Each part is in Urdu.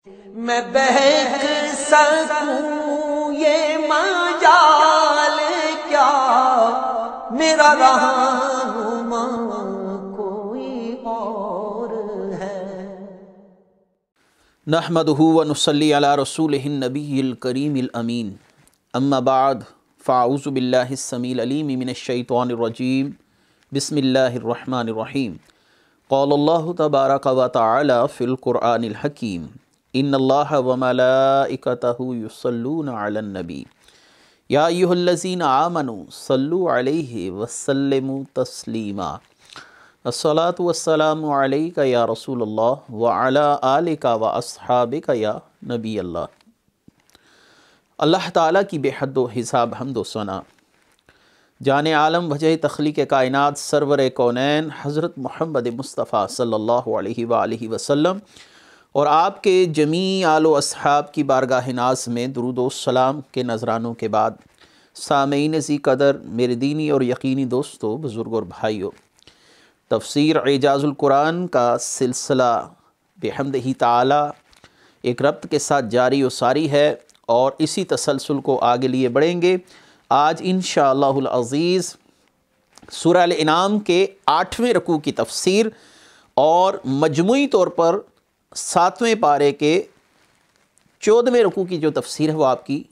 میں بہک سکوں یہ مجال کیا، میرا رہنما کوئی اور ہے۔ نحمدہ ونصلی علی رسولہ النبی الکریم الامین، اما بعد فاعوذ باللہ السمیع العلیم من الشیطان الرجیم، بسم اللہ الرحمن الرحیم۔ قال اللہ تبارک و تعالی فی القرآن الحکیم، ان اللہ وملائکتہ یصلون علی النبی یا ایھا الذین آمنوا صلوا علیہ وسلموا تسلیما۔ الصلاۃ والسلام علیک یا رسول اللہ وعلی آلک واصحابک یا نبی اللہ۔ اللہ تعالیٰ کی بے حد و حساب حمد و ثنا، جان عالم وجہ تخلیق کائنات سرور کونین حضرت محمد مصطفیٰ صلی اللہ علیہ وآلہ وسلم اور آپ کے جمیع آل و اصحاب کی بارگاہ ناز میں درود و سلام کے نذرانوں کے بعد، سامعین ذی قدر، میرے دینی اور یقینی دوستو، بزرگ اور بھائیو، تفسیر اعجاز القرآن کا سلسلہ بحمدہ تعالی ایک ربط کے ساتھ جاری و ساری ہے اور اسی تسلسل کو آگے لیے بڑھیں گے۔ آج انشاءاللہ العزیز سورہ الانعام کے 8ویں رکوع کی تفسیر اور مجموعی طور پر 7ویں پارے کے 14ویں رکوع کی جو تفسیر ہے وہ آپ کی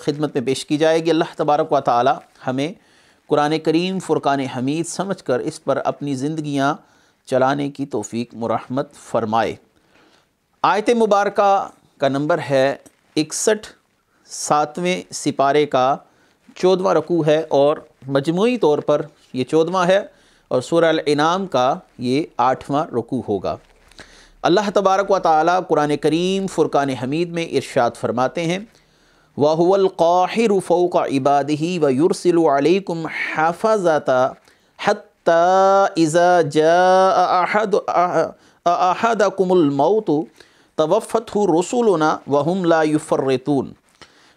خدمت میں پیش کی جائے گی۔ اللہ تبارک و تعالی ہمیں قرآن کریم فرقان حمید سمجھ کر اس پر اپنی زندگیاں چلانے کی توفیق مرحمت فرمائے۔ آیت مبارکہ کا نمبر ہے 61، 7ویں سپارے کا 14واں رکوع ہے اور مجموعی طور پر یہ 14واں ہے اور سورہ الانعام کا یہ 8واں رکوع ہوگا۔ اللہ تبارک و تعالی قرآن کریم فرقان حمید میں ارشاد فرماتے ہیں، وَهُوَ الْقَاهِرُ فَوْقَ عِبَادِهِ وَيُرْسِلُ عَلَيْكُمْ حَفَظَةً حَتَّى إِذَا جَاءَ أَحَدَكُمُ الْمَوْتُ تَوَفَّتْهُ رُسُلُنَا وَهُمْ لَا يُفَرِّطُونَ،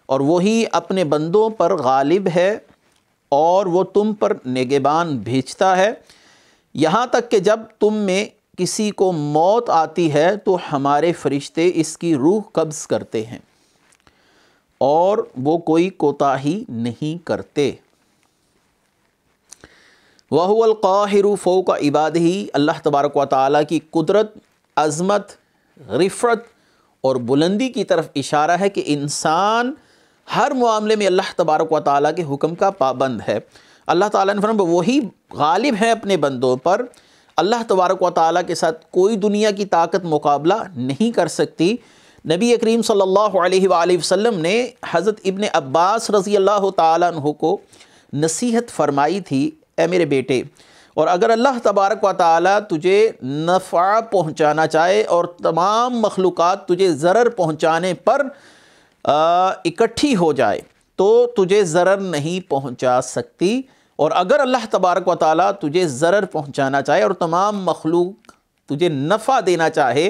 اور وہی اپنے بندوں پر غالب ہے اور وہ تم پر نگہبان بھیجتا ہے، یہاں تک کہ جب تم میں کسی کو موت آتی ہے تو ہمارے فرشتے اس کی روح قبض کرتے ہیں اور وہ کوئی کوتاہی نہیں کرتے۔ وَهُوَ الْقَاهِرُ فَوْقَ عِبَادِهِ، اللہ تبارک و تعالیٰ کی قدرت، عظمت، رفعت اور بلندی کی طرف اشارہ ہے کہ انسان ہر معاملے میں اللہ تبارک و تعالیٰ کے حکم کا پابند ہے۔ اللہ تعالیٰ نے فرمایا وہی غالب ہے اپنے بندوں پر، اللہ تبارک و تعالیٰ کے ساتھ کوئی دنیا کی طاقت مقابلہ نہیں کر سکتی۔ نبی کریم صلی اللہ علیہ وآلہ وسلم نے حضرت ابن عباس رضی اللہ تعالیٰ عنہ کو نصیحت فرمائی تھی، اے میرے بیٹے، اور اگر اللہ تبارک و تعالیٰ تجھے نفع پہنچانا چاہے اور تمام مخلوقات تجھے ضرر پہنچانے پر اکٹھی ہو جائے تو تجھے ضرر نہیں پہنچا سکتی، اور اگر اللہ تبارک و تعالیٰ تجھے ضرر پہنچانا چاہے اور تمام مخلوق تجھے نفع دینا چاہے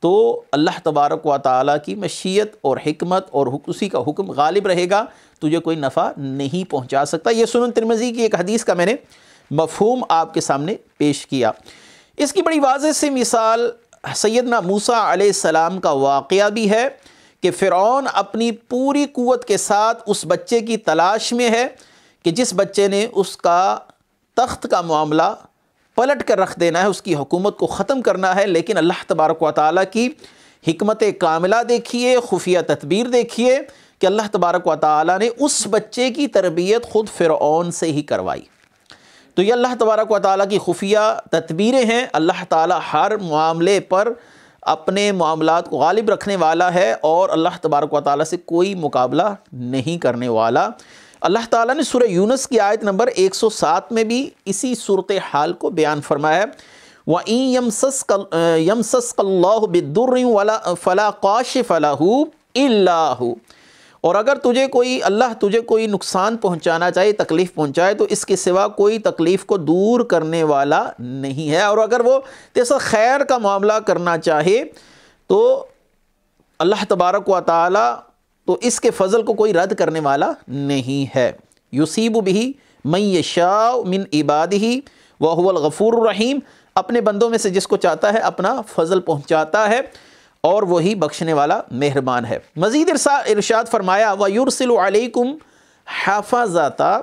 تو اللہ تبارک و تعالیٰ کی مشیت اور حکمت اور اسی کا حکم غالب رہے گا، تجھے کوئی نفع نہیں پہنچا سکتا۔ یہ سنن ترمذی کی ایک حدیث کا میں نے مفہوم آپ کے سامنے پیش کیا۔ اس کی بڑی واضح سے مثال سیدنا موسیٰ علیہ السلام کا واقعہ بھی ہے کہ فرعون اپنی پوری قوت کے ساتھ اس بچے کی تلاش میں ہے کہ جس بچے نے اس کا تخت کا معاملہ پلٹ کر رکھ دینا ہے، اس کی حکومت کو ختم کرنا ہے، لیکن اللہ تبارک و تعالیٰ کی حکمت کاملہ دیکھیے، خفیہ تدبیر دیکھیے کہ اللہ تبارک و تعالیٰ نے اس بچے کی تربیت خود فرعون سے ہی کروائی۔ تو یہ اللہ تبارک و تعالیٰ کی خفیہ تدبیریں ہیں۔ اللہ تعالیٰ ہر معاملے پر اپنے معاملات کو غالب رکھنے والا ہے اور اللہ تبارک و تعالیٰ سے کوئی مقابلہ نہیں کرنے والا۔ اللہ تعالیٰ نے سورہ یونس کی آیت نمبر 107 میں بھی اسی صورتحال کو بیان فرمایا ہے، وَإِن يَمْسَسْكَ اللَّهُ بِالضُّرِّ فَلَا كَاشِفَ لَهُ إِلَّا هُوَ، اور اگر اللہ تجھے کوئی نقصان پہنچانا چاہے، تکلیف پہنچائے تو اس کے سوا کوئی تکلیف کو دور کرنے والا نہیں ہے، اور اگر وہ جیسا خیر کا معاملہ کرنا چاہے تو اللہ تبارک و تعالی تو اس کے فضل کو کوئی رد کرنے والا نہیں ہے۔ یصیب بہ من یشاء من عبادہ وہو الغفور الرحیم، اپنے بندوں میں سے جس کو چاہتا ہے اپنا فضل پہنچاتا ہے اور وہی بخشنے والا مہربان ہے۔ مزید ارشاد فرمایا وَيُرْسِلُ عَلَيْكُمْ حَفَظَةً،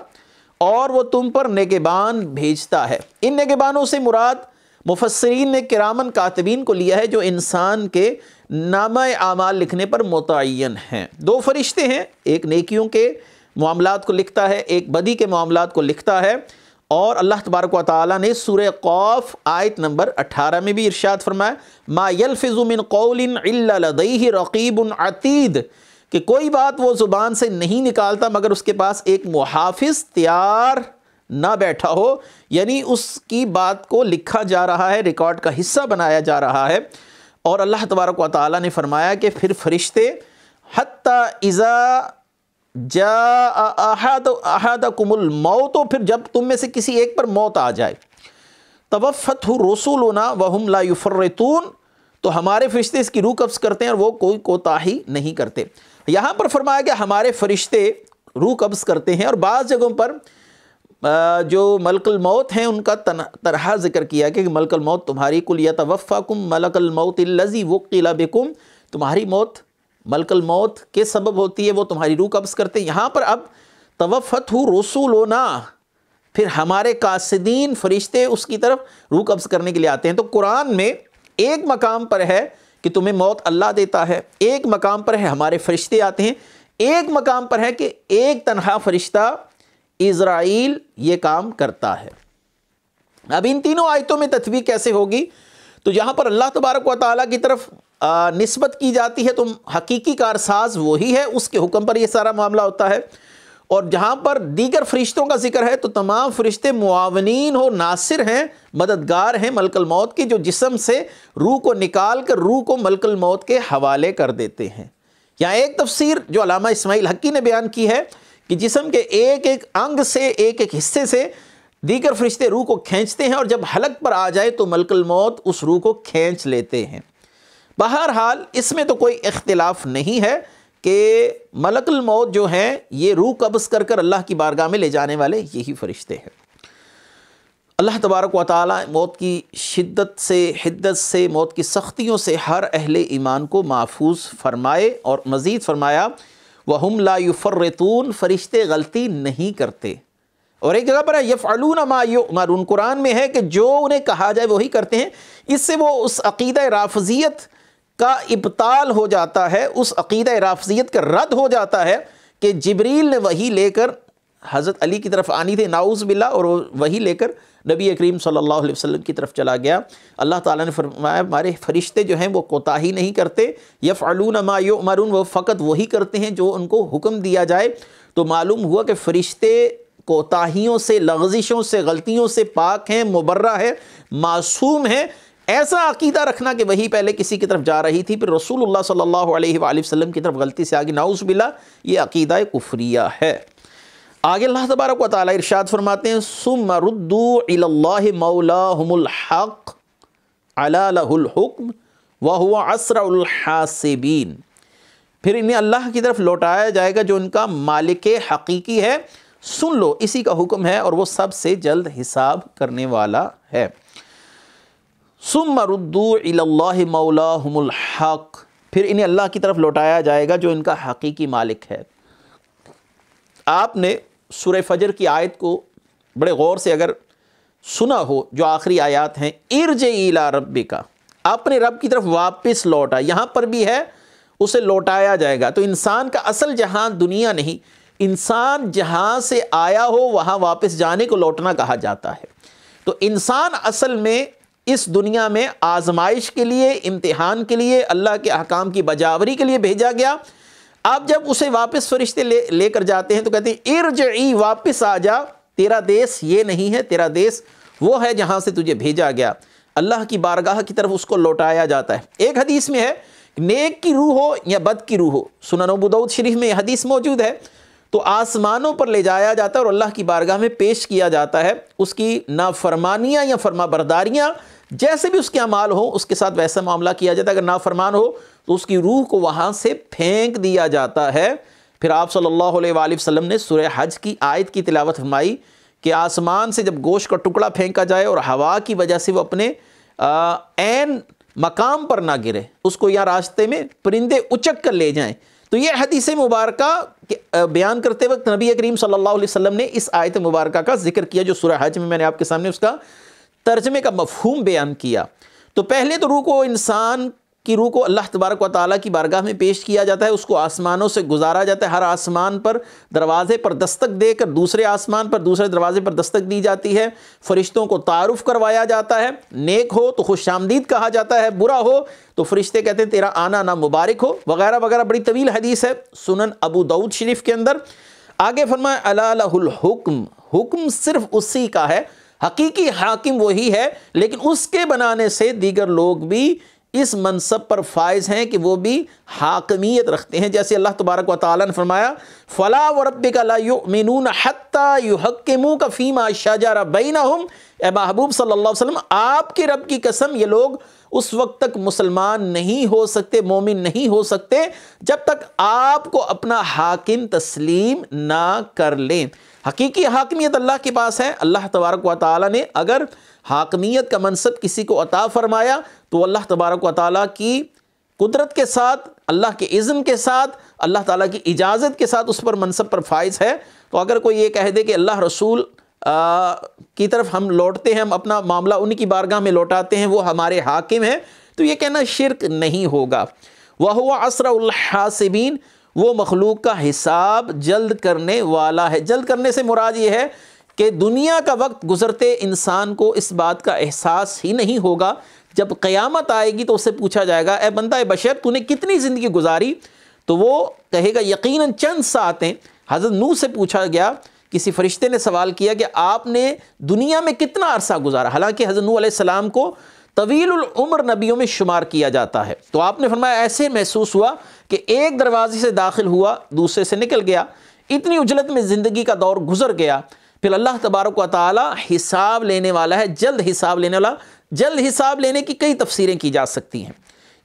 اور وہ تم پر نگہبان بھیجتا ہے۔ ان نگہبانوں سے مراد مفسرین نے کرامن کاتبین کو لیا ہے، جو انسان کے نامہ اعمال لکھنے پر متعین ہیں۔ دو فرشتے ہیں، ایک نیکیوں کے معاملات کو لکھتا ہے، ایک بدی کے معاملات کو لکھتا ہے۔ اور اللہ تبارک و تعالیٰ نے سورہ قاف آیت نمبر 18 میں بھی ارشاد فرمایا ما یلفظ من قول الا لدیہ رقیب عتید، کہ کوئی بات وہ زبان سے نہیں نکالتا مگر اس کے پاس ایک محافظ تیار نہ بیٹھا ہو، یعنی اس کی بات کو لکھا جا رہا ہے، ریکارڈ کا حصہ بنایا جا رہا ہے۔ اور اللہ تبارک و تعالیٰ نے فرمایا کہ پھر فرشتے حتی اذا جاء احدکم الموت، پھر جب تم میں سے کسی ایک پر موت آ جائے، توفتہ رسولنا وہم لا یفرطون، تو ہمارے فرشتے اس کی روح قبض کرتے ہیں اور وہ کوئی کوتاہی نہیں کرتے۔ یہاں پر فرمایا کہ ہمارے فرشتے روح قبض کرتے ہیں، اور بعض جگہوں پر جو ملک الموت ہیں ان کا طرح ذکر کیا کہ ملک الموت تمہاری قل یتوفاکم ملک الموت الذی وکل بکم، تمہاری موت ملک الموت کے سبب ہوتی ہے، وہ تمہاری روح قبض کرتے ہیں۔ یہاں پر اب توفتہ رسولنا، پھر ہمارے قاصدین فرشتے اس کی طرف روح قبض کرنے کے لیے آتے ہیں۔ تو قرآن میں ایک مقام پر ہے کہ تمہیں موت اللہ دیتا ہے، ایک مقام پر ہے ہمارے فرشتے آتے ہیں، ایک مقام پر ہے کہ ایک تنہا فرشتہ اسرائیل یہ کام کرتا ہے۔ اب ان تینوں آیتوں میں تطبیق کیسے ہوگی؟ تو جہاں پر اللہ تبارک و تعالیٰ کی طرف نسبت کی جاتی ہے تو حقیقی کارساز وہی ہے، اس کے حکم پر یہ سارا معاملہ ہوتا ہے۔ اور جہاں پر دیگر فرشتوں کا ذکر ہے تو تمام فرشتے معاونین ہو، ناصر ہیں، مددگار ہیں ملک الموت کی، جو جسم سے روح کو نکال کر روح کو ملک الموت کے حوالے کر دیتے ہیں۔ یہاں ایک تفسیر جو علامہ اسماعیل حقی نے بیان کی ہے کہ جسم کے ایک ایک انگ سے، ایک ایک حصے سے دیگر فرشتے روح کو کھینچتے ہیں، اور جب حلق پر آ جائے تو ملک الموت اس روح کو کھینچ لیتے ہیں۔ بہرحال اس میں تو کوئی اختلاف نہیں ہے کہ ملک الموت جو ہیں یہ روح قبض کر کر اللہ کی بارگاہ میں لے جانے والے یہی فرشتے ہیں۔ اللہ تبارک و تعالیٰ موت کی شدت سے، حدت سے، موت کی سختیوں سے ہر اہل ایمان کو محفوظ فرمائے۔ اور مزید فرمایا وَهُمْ لَا يُفَرِّطُونَ، فرشتے غلطی نہیں کرتے۔ اور ایک جگہ پر ہے يَفْعَلُونَ مَا يُؤْمَرُونَ، قرآن میں ہے کہ جو انہیں کہا جائے وہی کرتے ہیں۔ اس سے وہ اس عقیدہ رافضیت کا ابطال ہو جاتا ہے، اس عقیدہ رافضیت کا رد ہو جاتا ہے کہ جبریل نے وحی لے کر حضرت علی کی طرف آنی تھی نعوذ باللہ، اور وحی لے کر نبی کریم صلی اللہ علیہ وسلم کی طرف چلا گیا۔ اللہ تعالیٰ نے فرمایا ہمارے فرشتے جو ہیں وہ کوتاہی نہیں کرتے، یفعلون ما یؤمرون، وہ فقط وہی کرتے ہیں جو ان کو حکم دیا جائے۔ تو معلوم ہوا کہ فرشتے کوتاہیوں سے، لغزشوں سے، غلطیوں سے پاک ہیں، مبرہ ہے، معصوم ہیں۔ ایسا عقیدہ رکھنا کہ وہی پہلے کسی کی طرف جا رہی تھی پھر رسول اللہ صلی اللہ علیہ وآلہ وسلم کی طرف غلطی سے آگے، نعوذ باللہ، یہ عقیدہ کفریہ ہے۔ آگے اللہ تبارک و تعالیٰ ارشاد فرماتے ہیں ثم ردوا الی اللہ مولاہم الحق علی لہ الحکم وہو اسرع الحاسبین، پھر انہیں اللہ کی طرف لوٹایا جائے گا جو ان کا مالک حقیقی ہے، سن لو اسی کا حکم ہے اور وہ سب سے جلد حساب کرنے والا ہے۔ ثم ردوا الی اللہ مولاہم الحق، پھر انہیں اللہ کی طرف لوٹایا جائے گا جو ان کا حقیقی مالک ہے۔ آپ نے سورہ فجر کی آیت کو بڑے غور سے اگر سنا ہو، جو آخری آیات ہیں ارجع الی ربک، اپنے رب کی طرف واپس لوٹا، یہاں پر بھی ہے اسے لوٹایا جائے گا۔ تو انسان کا اصل جہاں دنیا نہیں، انسان جہاں سے آیا ہو وہاں واپس جانے کو لوٹنا کہا جاتا ہے۔ تو انسان اصل میں اس دنیا میں آزمائش کے لیے، امتحان کے لیے، اللہ کے احکام کی بجاوری کے لیے بھیجا گیا۔ اب جب اسے واپس فرشتے لے کر جاتے ہیں تو کہتے ہیں ارجعی، واپس آ جا، تیرا دیس یہ نہیں ہے، تیرا دیس وہ ہے جہاں سے تجھے بھیجا گیا۔ اللہ کی بارگاہ کی طرف اس کو لوٹایا جاتا ہے۔ ایک حدیث میں ہے نیک کی روح ہو یا بد کی روح ہو، سنن ابو داؤد شریف میں یہ حدیث موجود ہے، تو آسمانوں پر لے جایا جاتا ہے اور اللہ کی بارگاہ میں پیش کیا جاتا ہے۔ اس کی نافرمانیاں یا فرما برداریاں جیسے بھی اس کے اعمال ہوں اس کے ساتھ ویسا معاملہ کیا جاتا ہے۔ اگر نافرمان ہو تو اس کی روح کو وہاں سے پھینک دیا جاتا ہے۔ پھر آپ صلی اللہ علیہ وآلہ وسلم نے سورہ حج کی آیت کی تلاوت فرمائی کہ آسمان سے جب گوشت کا ٹکڑا پھینکا جائے اور ہوا کی وجہ سے وہ اپنے عین مقام پر نہ گرے، اس کو یا راستے میں پرندے اچک کر لے جائیں۔ تو یہ حدیث مبارکہ بیان کرتے وقت نبی کریم صلی اللہ علیہ وسلم نے اس آیت مبارکہ کا ذکر کیا جو سورہ حج میں نے آپ کے سامنے اس کا ترجمے کا مفہوم بیان کیا۔ تو پہلے تو روح کو، انسان کی روح کو اللہ تبارک و تعالیٰ کی بارگاہ میں پیش کیا جاتا ہے، اس کو آسمانوں سے گزارا جاتا ہے، ہر آسمان پر دروازے پر دستک دے کر دوسرے آسمان پر دوسرے دروازے پر دستک دی جاتی ہے، فرشتوں کو تعارف کروایا جاتا ہے، نیک ہو تو خوش آمدید کہا جاتا ہے، برا ہو تو فرشتے کہتے ہیں تیرا آنا نہ مبارک ہو، وغیرہ وغیرہ۔ بڑی طویل حدیث ہے سنن ابو داؤد شریف کے اندر۔ آگے فرمایا الا لہ الحکم، حکم صرف اسی کا ہے، حقیقی حاکم وہی ہے، لیکن اس کے بنانے سے دیگر لوگ بھی اس منصب پر فائز ہیں کہ وہ بھی حاکمیت رکھتے ہیں۔ جیسے اللہ تبارک و تعالیٰ نے فرمایا فَلَا وَرَبِّكَ لَا يُؤْمِنُونَ حَتَّى يُحَكِّمُوكَ فِي مَا شَجَرَ بَيْنَهُمْ۔ اے محبوب صلی اللہ علیہ وسلم، آپ کے رب کی قسم یہ لوگ اس وقت تک مسلمان نہیں ہو سکتے، مومن نہیں ہو سکتے جب تک آپ کو اپنا حاکم تسلیم نہ کر لیں۔ حقیقی حاکمیت اللہ کے پاس ہے۔ اللہ تبارک و تعالیٰ نے اگر حاکمیت کا منصب کسی کو عطا فرمایا تو اللہ تبارک و تعالیٰ کی قدرت کے ساتھ، اللہ کے اذن کے ساتھ، اللہ تعالیٰ کی اجازت کے ساتھ اس پر منصب پر فائز ہے۔ تو اگر کوئی یہ کہہ دے کہ اللہ رسول کی طرف ہم لوٹتے ہیں، ہم اپنا معاملہ ان کی بارگاہ میں لوٹاتے ہیں، وہ ہمارے حاکم ہیں، تو یہ کہنا شرک نہیں ہوگا۔ وَهُوَ أَسْرَعُ الْحَاسِبِينَ، وہ مخلوق کا حساب جلد کرنے والا ہے۔ جلد کرنے سے مراد یہ ہے کہ دنیا کا وقت گزرتے انسان کو اس بات کا احساس ہی نہیں ہوگا۔ جب قیامت آئے گی تو اس سے پوچھا جائے گا اے بندہ بشر تو نے کتنی زندگی گزاری، تو وہ کہے گا یقیناً چند ساعتیں۔ حضرت نوح سے پوچھا گیا، کسی فرشتے نے سوال کیا کہ آپ نے دنیا میں کتنا عرصہ گزارا، حالانکہ حضرت نوح علیہ السلام کو طویل العمر نبیوں میں شمار کیا جاتا ہے۔ تو آپ نے فرمایا ایسے محسوس ہوا کہ ایک دروازے سے داخل ہوا دوسرے سے نکل گیا، اتنی عجلت میں زندگی کا دور گزر گیا۔ پھر اللہ تبارک و تعالی حساب لینے والا ہے، جلد حساب لینے والا۔ جلد حساب لینے کی کئی تفسیریں کی جا سکتی ہیں،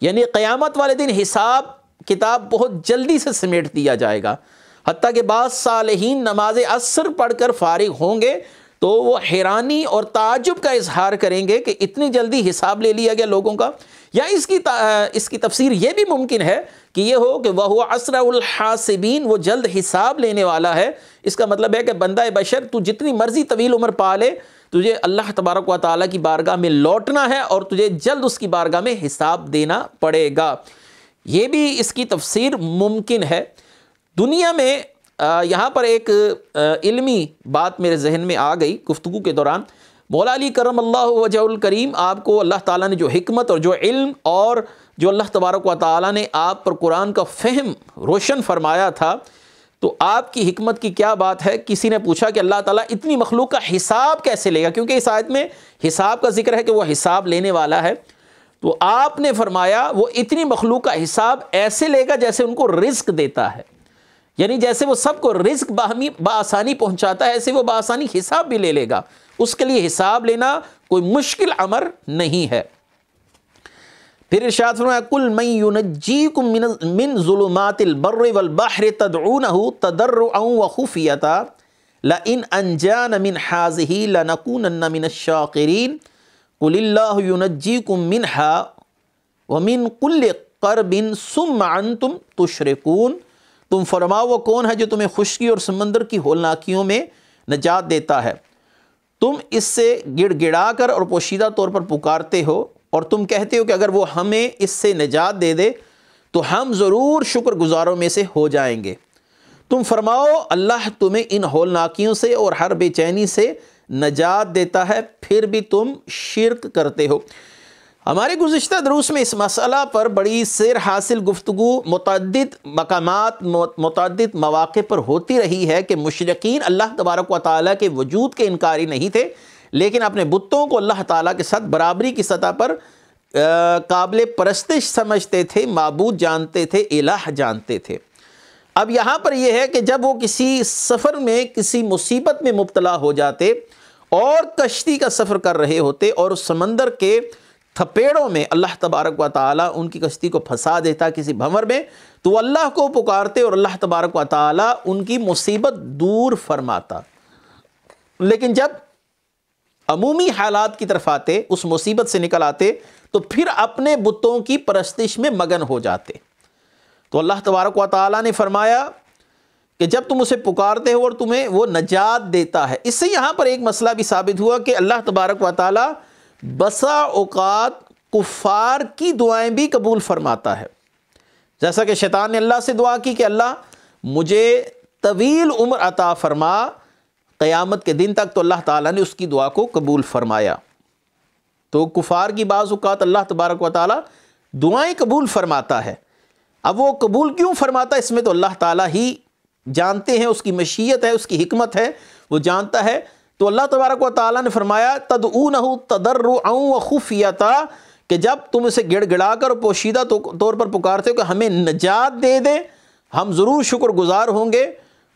یعنی قیامت والے دن حساب کتاب بہت جلدی سے سمیٹ دیا جائے گا، حتیٰ کہ بعض صالحین نماز عصر پڑھ کر فارغ ہوں گے تو وہ حیرانی اور تعجب کا اظہار کریں گے کہ اتنی جلدی حساب لے لیا گیا لوگوں کا۔ یا اس کی تفسیر یہ بھی ممکن ہے کہ یہ ہو کہ وَهُوَ أَسْرَعُ الْحَاسِبِينَ، وہ جلد حساب لینے والا ہے۔ اس کا مطلب ہے کہ بندہ بشر تو جتنی مرضی طویل عمر پالے، تجھے اللہ تبارک و تعالیٰ کی بارگاہ میں لوٹنا ہے اور تجھے جلد اس کی بارگاہ میں حساب دینا پڑے گا۔ یہ بھی اس کی تفسیر ممکن ہے۔ دنیا میں یہاں پر ایک علمی بات میرے ذہن میں آ گئی گفتگو کے دوران۔ مولا علی کرم اللہ وجہ الکریم، آپ کو اللہ تعالیٰ نے جو حکمت اور جو علم اور جو اللہ تبارک و تعالیٰ نے آپ پر قرآن کا فہم روشن فرمایا تھا، تو آپ کی حکمت کی کیا بات ہے؟ کسی نے پوچھا کہ اللہ تعالیٰ اتنی مخلوق کا حساب کیسے لے گا، کیونکہ اس آیت میں حساب کا ذکر ہے کہ وہ حساب لینے والا ہے۔ تو آپ نے فرمایا وہ اتنی مخلوق کا حساب ایسے لے گا جیسے ان کو رزق دیتا ہے، یعنی جیسے وہ سب کو رزق بآسانی پہنچاتا ہے، ایسے وہ بآسانی حساب بھی لے لے گا۔ اس کے لیے حساب لینا کوئی مشکل امر نہیں ہے۔ پھر ارشاد فرمایا قُلْ مَن يُنَجِّيكُم مِّن ظُلُمَاتِ الْبَرِّ وَالْبَحْرِ تَدْعُونَهُ تَضَرُّعًا وَخُفْيَةً لَئِنْ أَنْجَانَ مِنْ هَٰذِهِ لَنَكُونَنَّ مِنَ الشَّاكِرِينَ قُلِ اللَّهُ يُنَجِّيكُم مِّنْهَا وَمِنْ كُلِّ قَرْبٍ ثُمَّ أَنْتُمْ تُشْرِكُونَ۔ تم فرماؤ وہ کون ہے جو تمہیں خشکی اور سمندر کی ہولناکیوں میں نجات دیتا ہے؟ تم اس سے گڑ گڑا کر اور پوشیدہ طور پر پکارتے ہو اور تم کہتے ہو کہ اگر وہ ہمیں اس سے نجات دے دے تو ہم ضرور شکر گزاروں میں سے ہو جائیں گے۔ تم فرماؤ اللہ تمہیں ان ہولناکیوں سے اور ہر بے چینی سے نجات دیتا ہے، پھر بھی تم شرک کرتے ہو۔ ہمارے گزشتہ دروس میں اس مسئلہ پر بڑی سیر حاصل گفتگو متعدد مقامات متعدد مواقع پر ہوتی رہی ہے کہ مشرکین اللہ تبارک و تعالیٰ کے وجود کے انکاری نہیں تھے، لیکن اپنے بتوں کو اللہ تعالیٰ کے ساتھ برابری کی سطح پر قابل پرستش سمجھتے تھے، معبود جانتے تھے، الہ جانتے تھے۔ اب یہاں پر یہ ہے کہ جب وہ کسی سفر میں کسی مصیبت میں مبتلا ہو جاتے اور کشتی کا سفر کر رہے ہوتے اور سمندر کے تھپیڑوں میں اللہ تبارک و تعالیٰ ان کی کشتی کو پھنسا دیتا کسی بھنور میں، تو وہ اللہ کو پکارتے اور اللہ تبارک و تعالیٰ ان کی مصیبت دور فرماتا۔ لیکن جب عمومی حالات کی طرف آتے، اس مصیبت سے نکل آتے، تو پھر اپنے بتوں کی پرستش میں مگن ہو جاتے۔ تو اللہ تبارک و تعالیٰ نے فرمایا کہ جب تم اسے پکارتے ہو اور تمہیں وہ نجات دیتا ہے۔ اس سے یہاں پر ایک مسئلہ بھی ثابت ہوا کہ اللہ تبارک و تعالیٰ بسا اوقات کفار کی دعائیں بھی قبول فرماتا ہے، جیسا کہ شیطان نے اللہ سے دعا کی کہ اللہ مجھے طویل عمر عطا فرما قیامت کے دن تک، تو اللہ تعالیٰ نے اس کی دعا کو قبول فرمایا۔ تو کفار کی بعض اوقات اللہ تبارک و تعالیٰ دعائیں قبول فرماتا ہے۔ اب وہ قبول کیوں فرماتا ہے اس میں تو اللہ تعالیٰ ہی جانتے ہیں، اس کی مشیت ہے، اس کی حکمت ہے، وہ جانتا ہے۔ تو اللہ تبارک و تعالیٰ نے فرمایا تدعونہ تضرعا وخفیۃ، کہ جب تم اسے گڑ گڑا کر پوشیدہ طور پر پکارتے ہو کہ ہمیں نجات دے دے، ہم ضرور شکر گزار ہوں گے۔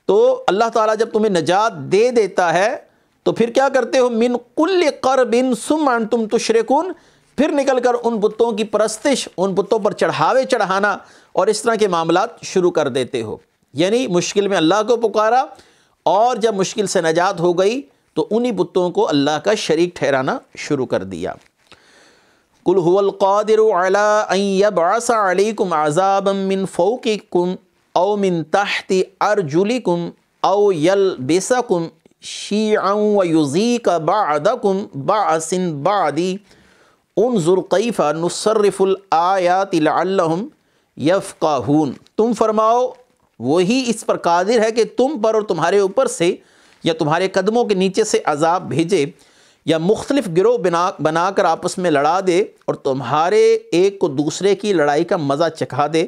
تو اللہ تعالیٰ جب تمہیں نجات دے دیتا ہے تو پھر کیا کرتے ہو؟ من کل قرب ثم انتم تشرکون، پھر نکل کر ان بتوں کی پرستش، ان بتوں پر چڑھاوے چڑھانا اور اس طرح کے معاملات شروع کر دیتے ہو۔ یعنی مشکل میں اللہ کو پکارا اور جب مشکل سے نجات ہو گئی تو انہی بتوں کو اللہ کا شریک ٹھہرانا شروع کر دیا۔ قل هو القادر على ان يبعث عليكم عذابا من فوقكم او من تحت ارجلكم او يلبسكم شيعا ويذيق بعضكم بعض بعض انظر كيف نصرف الآيات لعلهم يفقهون۔ تم فرماؤ وہی اس پر قادر ہے کہ تم پر اور تمہارے اوپر سے یا تمہارے قدموں کے نیچے سے عذاب بھیجے یا مختلف گروہ بنا کر آپس میں لڑا دے اور تمہارے ایک کو دوسرے کی لڑائی کا مزہ چکھا دے۔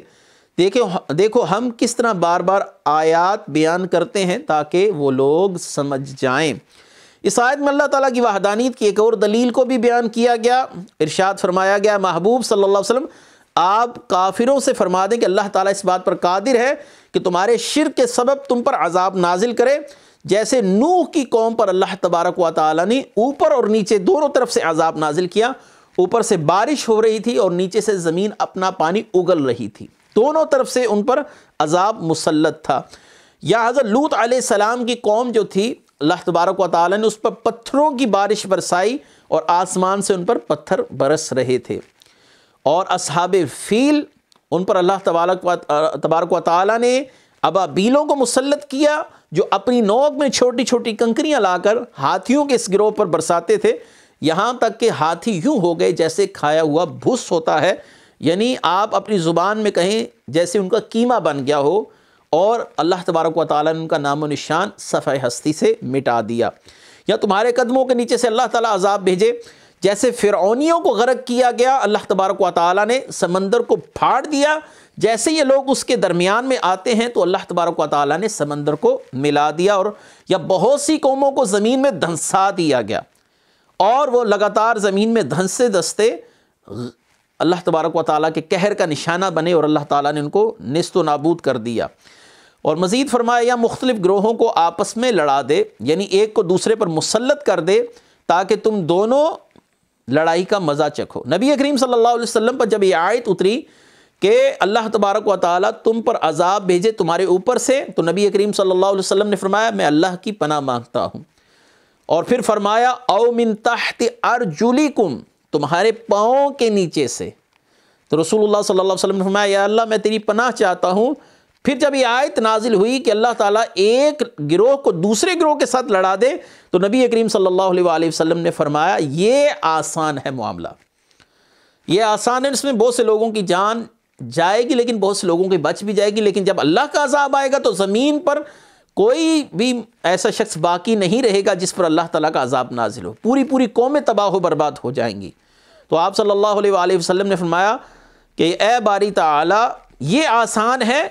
دیکھو ہم کس طرح بار بار آیات بیان کرتے ہیں تاکہ وہ لوگ سمجھ جائیں۔ اس آیت میں اللہ تعالیٰ کی وحدانیت کی ایک اور دلیل کو بھی بیان کیا گیا۔ ارشاد فرمایا گیا محبوب صلی اللہ علیہ وسلم آپ کافروں سے فرما دیں کہ اللہ تعالیٰ اس بات پر قادر ہے کہ تمہارے شرک کے سبب تم پر عذاب نازل کرے، جیسے نوح کی قوم پر اللہ تبارک و تعالیٰ نے اوپر اور نیچے دونوں طرف سے عذاب نازل کیا۔ اوپر سے بارش ہو رہی تھی اور نیچے سے زمین اپنا پانی اگل رہی تھی، دونوں طرف سے ان پر عذاب مسلط تھا۔ یا حضرت لوط علیہ السلام کی قوم جو تھی، اللہ تبارک و تعالیٰ نے اس پر پتھروں کی بارش برسائی اور آسمان سے ان پر پتھر برس رہے تھے۔ اور اصحاب فیل، ان پر اللہ تبارک و تعالیٰ نے ابابیلوں کو مسلط کیا جو اپنی نوک میں چھوٹی چھوٹی کنکریاں لا کر ہاتھیوں کے اس گروہ پر برساتے تھے، یہاں تک کہ ہاتھی یوں ہو گئے جیسے کھایا ہوا بھس ہوتا ہے، یعنی آپ اپنی زبان میں کہیں جیسے ان کا قیمہ بن گیا ہو، اور اللہ تبارک و تعالیٰ نے ان کا نام و نشان صفحہ ہستی سے مٹا دیا۔ یا تمہارے قدموں کے نیچے سے اللہ تعالیٰ عذاب بھیجے، جیسے فرعونیوں کو غرق کیا گیا، اللہ تبارک و تعالیٰ نے سمندر کو پھاڑ دیا، جیسے یہ لوگ اس کے درمیان میں آتے ہیں تو اللہ تبارک و تعالیٰ نے سمندر کو ملا دیا، اور یا بہت سی قوموں کو زمین میں دھنسا دیا گیا اور وہ لگاتار زمین میں دھنستے دھنستے اللہ تبارک و تعالیٰ کے قہر کا نشانہ بنے اور اللہ تعالیٰ نے ان کو نیست و نابود کر دیا۔ اور مزید فرمایا یا مختلف گروہوں کو آپس میں لڑا دے، یعنی ایک کو دوسرے پر مسلط کر دے تاکہ تم دونوں لڑائی کا مزہ چکھو۔ نبی کریم صلی اللہ علیہ وسلم پر جب یہ آیت اتری کہ اللہ تبارک و تعالیٰ تم پر عذاب بھیجے تمہارے اوپر سے، تو نبی کریم صلی اللہ علیہ وسلم نے فرمایا میں اللہ کی پناہ مانگتا ہوں، اور پھر فرمایا او من تحت ارجلکم، تمہارے پاؤں کے نیچے سے۔ تو رسول اللہ صلی اللہ علیہ وسلم نے فرمایا یا اللہ میں تیری پناہ چاہتا ہوں۔ پھر جب یہ آیت نازل ہوئی کہ اللہ تعالیٰ ایک گروہ کو دوسرے گروہ کے ساتھ لڑا دے، تو نبی کریم صلی اللہ علیہ وآلہ وسلم نے فرمایا یہ آسان ہے معاملہ، یہ آسان ہے، اس میں بہت سے لوگوں کی جان جائے گی لیکن بہت سے لوگوں کی بچ بھی جائے گی، لیکن جب اللہ کا عذاب آئے گا تو زمین پر کوئی بھی ایسا شخص باقی نہیں رہے گا جس پر اللہ تعالیٰ کا عذاب نازل ہو، پوری قومیں تباہ و برباد ہو جائیں گی۔ تو آپ صلی اللہ علیہ وآلہ وسلم نے فرمایا کہ اے باری تعالیٰ یہ آسان ہے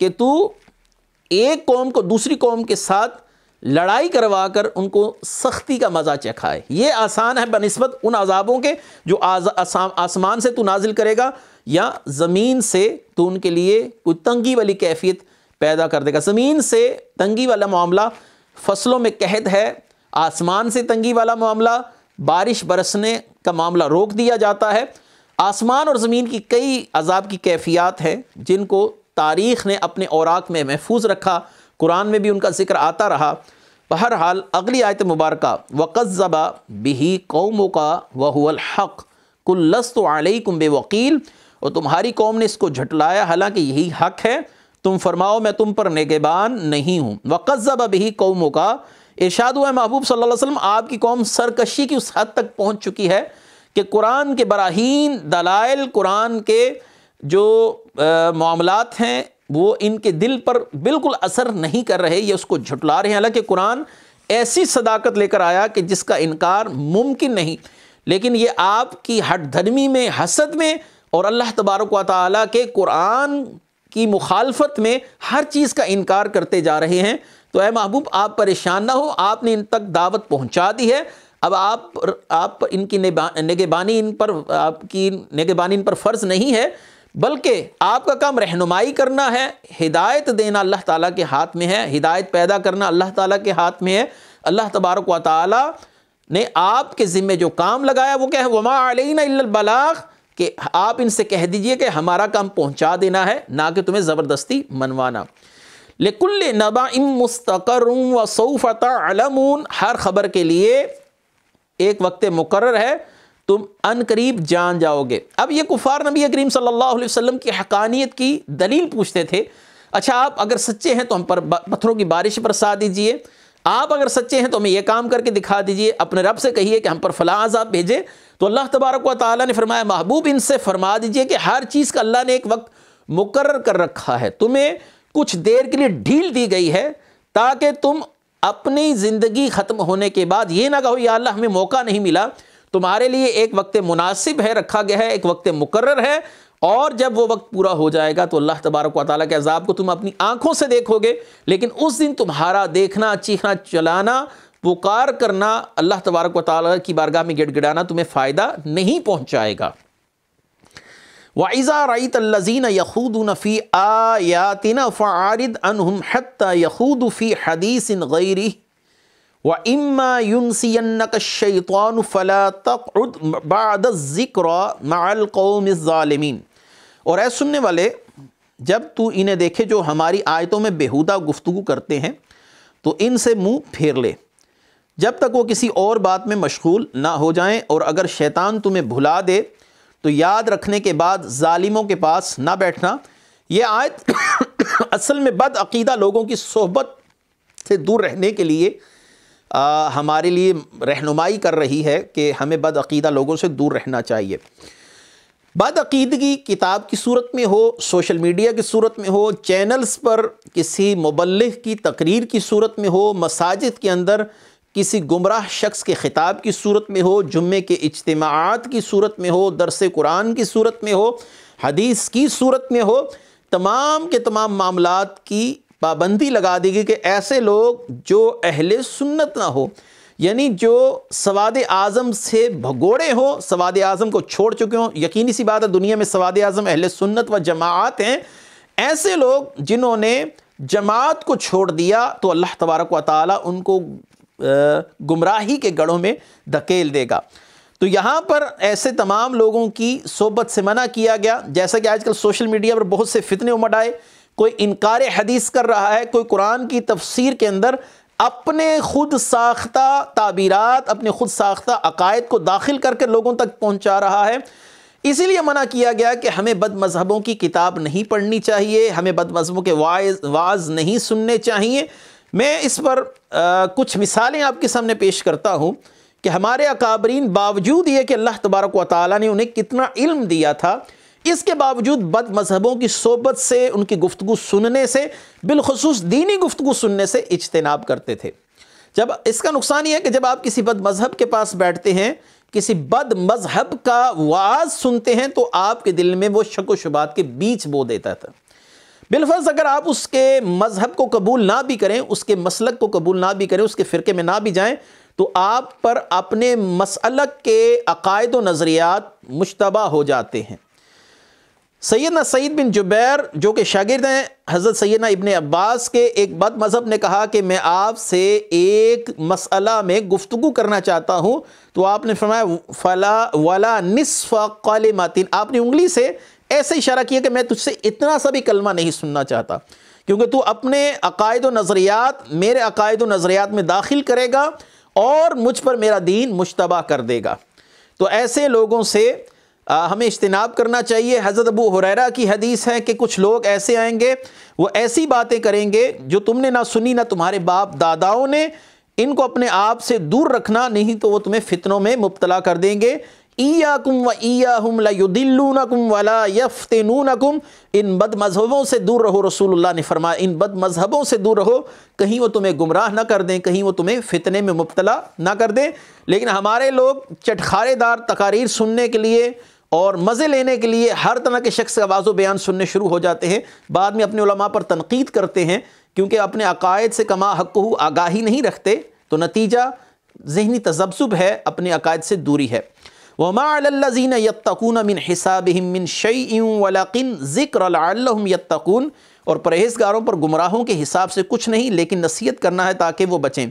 کہ تو ایک قوم کو دوسری قوم کے ساتھ لڑائی کروا کر ان کو سختی کا مزہ چکھائے، یہ آسان ہے بنسبت ان عذابوں کے جو آسمان سے تو نازل کرے گا یا زمین سے تو ان کے لیے کوئی تنگی والی کیفیت پیدا کر دے گا۔ زمین سے تنگی والا معاملہ فصلوں میں قحط ہے، آسمان سے تنگی والا معاملہ بارش برسنے کا معاملہ روک دیا جاتا ہے۔ آسمان اور زمین کی کئی عذاب کی کیفیات ہیں جن کو تاریخ نے اپنے اوراق میں محفوظ رکھا، قرآن میں بھی ان کا ذکر آتا رہا۔ بہرحال اگلی آیت مبارکہ وَقَذَّبَ بِهِ قَوْمُكَ وَهُوَ الْحَقُّ قل لست علیکم بوکیل، اور تمہاری قوم نے اس کو جھٹلایا حالانکہ یہی حق ہے، تم فرماؤ میں تم پر نگہبان نہیں ہوں۔ وَقَذَّبَ بِهِ قَوْمُكَ، ارشاد ہوا ہے محبوب صلی اللہ علیہ وسلم آپ کی قوم سرکشی کی اس حد تک پہنچ چکی ہے کہ قرآن کے براہین دلائل، قرآن کے جو معاملات ہیں وہ ان کے دل پر بالکل اثر نہیں کر رہے، یہ اس کو جھٹلا رہے ہیں، حالانکہ قرآن ایسی صداقت لے کر آیا کہ جس کا انکار ممکن نہیں، لیکن یہ آپ کی ہٹ دھرمی میں، حسد میں، اور اللہ تبارک و تعالیٰ کے قرآن کی مخالفت میں ہر چیز کا انکار کرتے جا رہے ہیں۔ تو اے محبوب آپ پریشان نہ ہو، آپ نے ان تک دعوت پہنچا دی ہے، اب آپ ان کی نگہبانی ان پر فرض نہیں ہے، بلکہ آپ کا کام رہنمائی کرنا ہے، ہدایت دینا اللہ تعالیٰ کے ہاتھ میں ہے، ہدایت پیدا کرنا اللہ تعالیٰ کے ہاتھ میں ہے۔ اللہ تبارک و تعالیٰ نے آپ کے ذمے جو کام لگایا وہ کیا ہے؟ وما علینا الا البلاغ، کہ آپ ان سے کہہ دیجئے کہ ہمارا کام پہنچا دینا ہے، نہ کہ تمہیں زبردستی منوانا۔ لِكُلِّ نَبَإٍ مُسْتَقَرٌ وَسَوْفَ تَعْلَمُونَ، ہر خبر کے لیے ایک وقت مقرر ہے، تم ان قریب جان جاؤ گے۔ اب یہ کفار نبی کریم صلی اللہ علیہ وسلم کی حقانیت کی دلیل پوچھتے تھے، اچھا آپ اگر سچے ہیں تو ہم پر پتھروں کی بارش برسا دیجئے، آپ اگر سچے ہیں تو ہمیں یہ کام کر کے دکھا دیجئے، اپنے رب سے کہیے کہ ہم پر فلاں عذاب بھیجے۔ تو اللہ تبارک و تعالیٰ نے فرمایا محبوب ان سے فرما دیجئے کہ ہر چیز کا اللہ نے ایک وقت مقرر کر رکھا ہے، تمہیں کچھ دیر کے لیے ڈھیل دی گئی ہے تاکہ تم اپنی زندگی ختم ہونے کے بعد یہ نہ کہو یا اللہ ہمیں موقع نہیں ملا، تمہارے لیے ایک وقت مناسب ہے، رکھا گیا ہے، ایک وقت مقرر ہے، اور جب وہ وقت پورا ہو جائے گا تو اللہ تبارک و تعالیٰ کے عذاب کو تم اپنی آنکھوں سے دیکھو گے، لیکن اس دن تمہارا دیکھنا، چیخنا چلانا، پکار کرنا، اللہ تبارک و تعالیٰ کی بارگاہ میں گڑ گڑانا تمہیں فائدہ نہیں پہنچائے گا۔ وَإِذَا رَأَيْتَ الَّذِينَ يَخُوضُونَ فِي آيَاتِنَا فَأَعْرِضْ عَنْهُمْ حَتَّى يَخُوضُوا فِي حَدِيثٍ غَيْرِهِ وَإِمَّا يُنْسِيَنَّكَ الشَّيْطَانُ فَلَا تَقْعُدْ بَعْدَ الذِّكْرَى مَعَ الْقَوْمِ الظَّالِمِينَ۔ اور اے سننے والے، جب تو انہیں دیکھے جو ہماری آیتوں میں بیہودہ گفتگو کرتے ہیں تو ان سے منہ پھیر لے جب تک وہ کسی اور بات میں مشغول نہ ہو جائیں، اور اگر شیطان تمہیں بھلا دے تو یاد رکھنے کے بعد ظالموں کے پاس نہ بیٹھنا۔ یہ آیت اصل میں بد عقیدہ لوگوں کی صحبت سے دور رہنے کے لیے ہمارے لیے رہنمائی کر رہی ہے کہ ہمیں بد عقیدہ لوگوں سے دور رہنا چاہیے۔ بد عقیدگی کتاب کی صورت میں ہو، سوشل میڈیا کی صورت میں ہو، چینلز پر کسی مبلغ کی تقریر کی صورت میں ہو، مساجد کے اندر کسی گمراہ شخص کے خطاب کی صورت میں ہو، جمعے کے اجتماعات کی صورت میں ہو، درس قرآن کی صورت میں ہو، حدیث کی صورت میں ہو، تمام کے تمام معاملات کی پابندی لگا دی گئی کہ ایسے لوگ جو اہل سنت نہ ہو، یعنی جو سواد اعظم سے بھگوڑے ہوں، سواد اعظم کو چھوڑ چکے ہوں۔ یقینی سی بات ہے دنیا میں سواد اعظم اہل سنت و جماعت ہیں، ایسے لوگ جنہوں نے جماعت کو چھوڑ دیا تو اللہ تبارک و تعالیٰ ان کو گمراہی کے گڑھوں میں دھکیل دے گا۔ تو یہاں پر ایسے تمام لوگوں کی صحبت سے منع کیا گیا، جیسا کہ آج کل سوشل میڈیا پر بہت سے فتنے امڈ آئے، کوئی انکار حدیث کر رہا ہے، کوئی قرآن کی تفسیر کے اندر اپنے خود ساختہ تعبیرات، اپنے خود ساختہ عقائد کو داخل کر کے لوگوں تک پہنچا رہا ہے۔ اسی لیے منع کیا گیا کہ ہمیں بد مذہبوں کی کتاب نہیں پڑھنی چاہیے، ہمیں بد مذہبوں کے واعظ نہیں سننے چاہیے۔ میں اس پر کچھ مثالیں آپ کے سامنے پیش کرتا ہوں کہ ہمارے اکابرین باوجود یہ کہ اللہ تبارک و تعالیٰ نے انہیں کتنا علم دیا تھا، اس کے باوجود بد مذہبوں کی صحبت سے، ان کی گفتگو سننے سے، بالخصوص دینی گفتگو سننے سے اجتناب کرتے تھے۔ جب اس کا نقصان یہ ہے کہ جب آپ کسی بد مذہب کے پاس بیٹھتے ہیں، کسی بد مذہب کا وعظ سنتے ہیں، تو آپ کے دل میں وہ شک و شبہات کے بیچ بو دیتا تھا۔ بالفرض اگر آپ اس کے مذہب کو قبول نہ بھی کریں، اس کے مسلک کو قبول نہ بھی کریں، اس کے فرقے میں نہ بھی جائیں، تو آپ پر اپنے مسلک کے عقائد و نظریات مشتبہ ہو جاتے ہیں۔ سیدنا سعید بن جبیر جو کہ شاگرد ہیں حضرت سیدنا ابن عباس کے، ایک بد مذہب نے کہا کہ میں آپ سے ایک مسئلہ میں گفتگو کرنا چاہتا ہوں، تو آپ نے فرمایا فلا ولا نصف کلمۃ، آپ نے انگلی سے ایسے اشارہ کیا کہ میں تجھ سے اتنا سا بھی کلمہ نہیں سننا چاہتا، کیونکہ تو اپنے عقائد و نظریات میرے عقائد و نظریات میں داخل کرے گا اور مجھ پر میرا دین مشتبہ کر دے گا۔ تو ایسے لوگوں سے ہمیں اجتناب کرنا چاہیے۔ حضرت ابو ہریرہ کی حدیث ہے کہ کچھ لوگ ایسے آئیں گے، وہ ایسی باتیں کریں گے جو تم نے نہ سنی نہ تمہارے باپ داداؤں نے، ان کو اپنے آپ سے دور رکھنا، نہیں تو وہ تمہیں فتنوں میں مبتلا کر دیں گے۔ ایاکم و ایاہم لیضلونکم ولا یفتنونکم، ان بد مذہبوں سے دور رہو، رسول اللہ نے فرمایا ان بد مذہبوں سے دور رہو، کہیں وہ تمہیں گمراہ نہ کر دیں، کہیں وہ تمہیں فتنے میں مبتلا نہ کر دیں۔ لیکن ہمارے لوگ چٹخارے دار تقاریر سننے کے لیے اور مزے لینے کے لیے ہر طرح کے شخص کا آواز و بیان سننے شروع ہو جاتے ہیں، بعد میں اپنے علماء پر تنقید کرتے ہیں کیونکہ اپنے عقائد سے کما حقہ آگاہی نہیں رکھتے، تو نتیجہ ذہنی تذبذب ہے، اپنے عقائد سے دوری ہے۔ وَمَا عَلَى الَّذِينَ يَتَّقُونَ مِنْ حِسَابِهِمْ مِنْ شَيْءٍ وَلَكِنْ ذِكْرَ لَعَلَّهُمْ يَتَّقُونَ، اور پرہیزگاروں پر گمراہوں کے حساب سے کچھ نہیں لیکن نصیحت کرنا ہے تاکہ وہ بچیں۔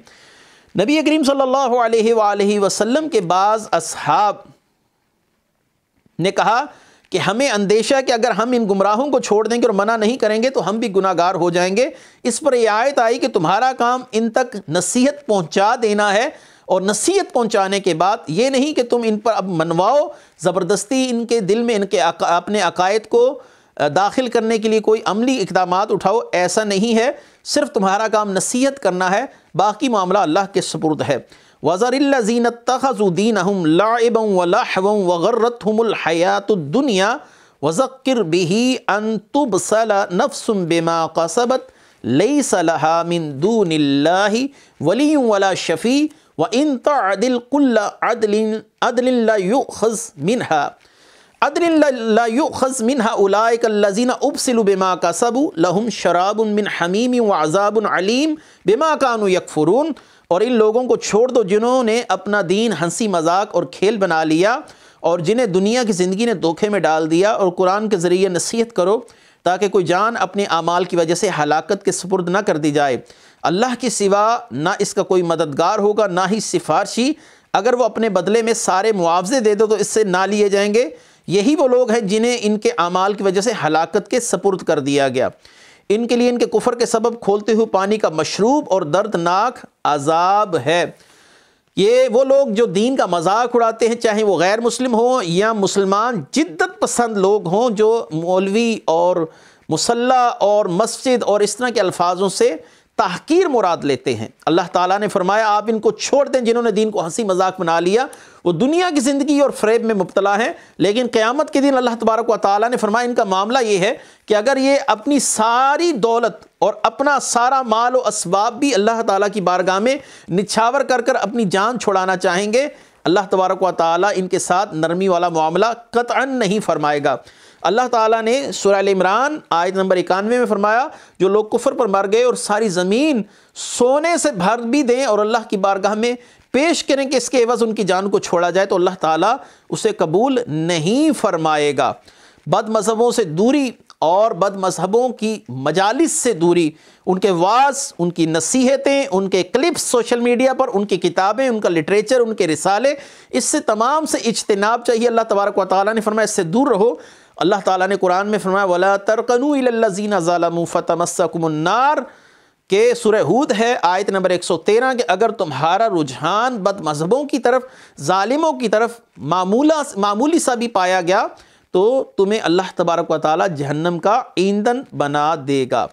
نبی کریم صلی اللہ علیہ وآلہ وسلم کے بعض اصحاب نے کہا کہ ہمیں اندیشہ کہ اگر ہم ان گمراہوں کو چھوڑ دیں گے اور منع نہیں کریں گے تو ہم بھی گناہ گار ہو جائیں گے۔ اس پر یہ آیت آئی کہ تمہارا کام ان تک نصیحت پہنچا دینا ہے، اور نصیحت پہنچانے کے بعد یہ نہیں کہ تم ان پر اب منواؤ، زبردستی ان کے دل میں ان کے اپنے عقائد کو داخل کرنے کے لیے کوئی عملی اقدامات اٹھاؤ، ایسا نہیں ہے، صرف تمہارا کام نصیحت کرنا ہے، باقی معاملہ اللہ کے سپرد ہے۔ وَذَرِ الَّذِينَ اتَّخَذُوا دِينَهُمْ لَعِبًا وَلَهْوًا وَغَرَّتْهُمُ الْحَيَاةُ الدُّنْيَا وَذَكِّرْ بِهِ أَن تُبْصَلَ نَفْسٌ بِمَا قَصَبَتْ لَيْسَ لَهَا مِن دُونِ اللَّهِ وَلِيٌّ وَلَا شَفِيعٌ وَإِن تَعْدِلْ كُلَّ عَدْلٍ لَا يُؤْخَذْ مِنْهَا أُولَٰئِكَ الَّذِينَ أُبْصِلُوا بِمَا كَسَبُوا لَهُمْ شَرَابٌ مِّنْ حَمِيمٍ وَعَذَابٌ عَلِيمٌ بِمَا كَانُوا يَكْفُرُونَ۔ اور ان لوگوں کو چھوڑ دو جنہوں نے اپنا دین ہنسی مذاق اور کھیل بنا لیا، اور جنہیں دنیا کی زندگی نے دھوکے میں ڈال دیا، اور قرآن کے ذریعے نصیحت کرو تاکہ کوئی جان اپنے اعمال کی وجہ سے ہلاکت کے سپرد نہ کر دی جائے۔ اللہ کے سوا نہ اس کا کوئی مددگار ہوگا نہ ہی سفارشی، اگر وہ اپنے بدلے میں سارے معاوضے دے دو تو اس سے نہ لیے جائیں گے۔ یہی وہ لوگ ہیں جنہیں ان کے اعمال کی وجہ سے ہلاکت کے سپرد کر دیا گیا، ان کے لیے ان کے کفر کے سبب کھولتے ہوئے پانی کا مشروب اور دردناک عذاب ہے۔ یہ وہ لوگ جو دین کا مذاق اڑاتے ہیں، چاہے وہ غیر مسلم ہوں یا مسلمان جدت پسند لوگ ہوں، جو مولوی اور مصلی اور مسجد اور اس طرح کے الفاظوں سے تحقیر مراد لیتے ہیں۔ اللہ تعالیٰ نے فرمایا آپ ان کو چھوڑ دیں جنہوں نے دین کو ہنسی مذاق بنا لیا، وہ دنیا کی زندگی اور فریب میں مبتلا ہیں، لیکن قیامت کے دن اللہ تبارک و تعالیٰ نے فرمایا ان کا معاملہ یہ ہے کہ اگر یہ اپنی ساری دولت اور اپنا سارا مال و اسباب بھی اللہ تعالیٰ کی بارگاہ میں نچھاور کر کر اپنی جان چھڑانا چاہیں گے، اللہ تبارک و تعالیٰ ان کے ساتھ نرمی والا معاملہ قطعاً نہیں فرمائے گا۔ اللہ تعالیٰ نے سورہ ال عمران آیت نمبر 91 میں فرمایا جو لوگ کفر پر مر گئے اور ساری زمین سونے سے بھر بھی دیں اور اللہ کی بارگاہ میں پیش کریں کہ اس کے عوض ان کی جان کو چھوڑا جائے تو اللہ تعالیٰ اسے قبول نہیں فرمائے گا۔ بد مذہبوں سے دوری اور بد مذہبوں کی مجالس سے دوری، ان کے وعظ، ان کی نصیحتیں، ان کے کلپس سوشل میڈیا پر، ان کی کتابیں، ان کا لٹریچر، ان کے رسالے، اس سے تمام سے اجتناب چاہیے۔ اللہ تبارک و تعالیٰ نے فرمایا اس سے دور رہو۔ اللہ تعالیٰ نے قرآن میں فرمایا وَلَا تَرْكَنُوا إِلَى الَّذِينَ ظَلَمُوا فَتَمَسَّكُمُ النَّارُ، کہ سورہ ہود ہے آیت نمبر 113 کہ اگر تمہارا رجحان بد مذہبوں کی طرف، ظالموں کی طرف معمولی سا بھی پایا گیا تو تمہیں اللہ تبارک و تعالیٰ جہنم کا ایندھن بنا دے گا۔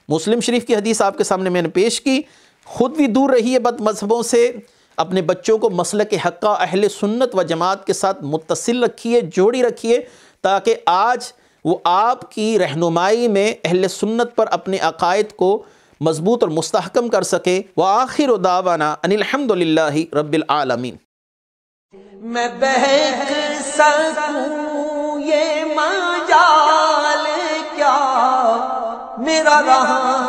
مسلم شریف کی حدیث آپ کے سامنے میں نے پیش کی، خود بھی دور رہیے بد مذہبوں سے، اپنے بچوں کو مسلک حقہ اہل سنت و جماعت کے ساتھ متصل رکھیے، جوڑی رکھیے، تاکہ آج وہ آپ کی رہنمائی میں اہل سنت پر اپنے عقائد کو مضبوط اور مستحکم کر سکے۔ وآخر دعوانا ان الحمد للہ رب العالمین۔ میں بہک سکوں یہ مجال کیا میرا رہا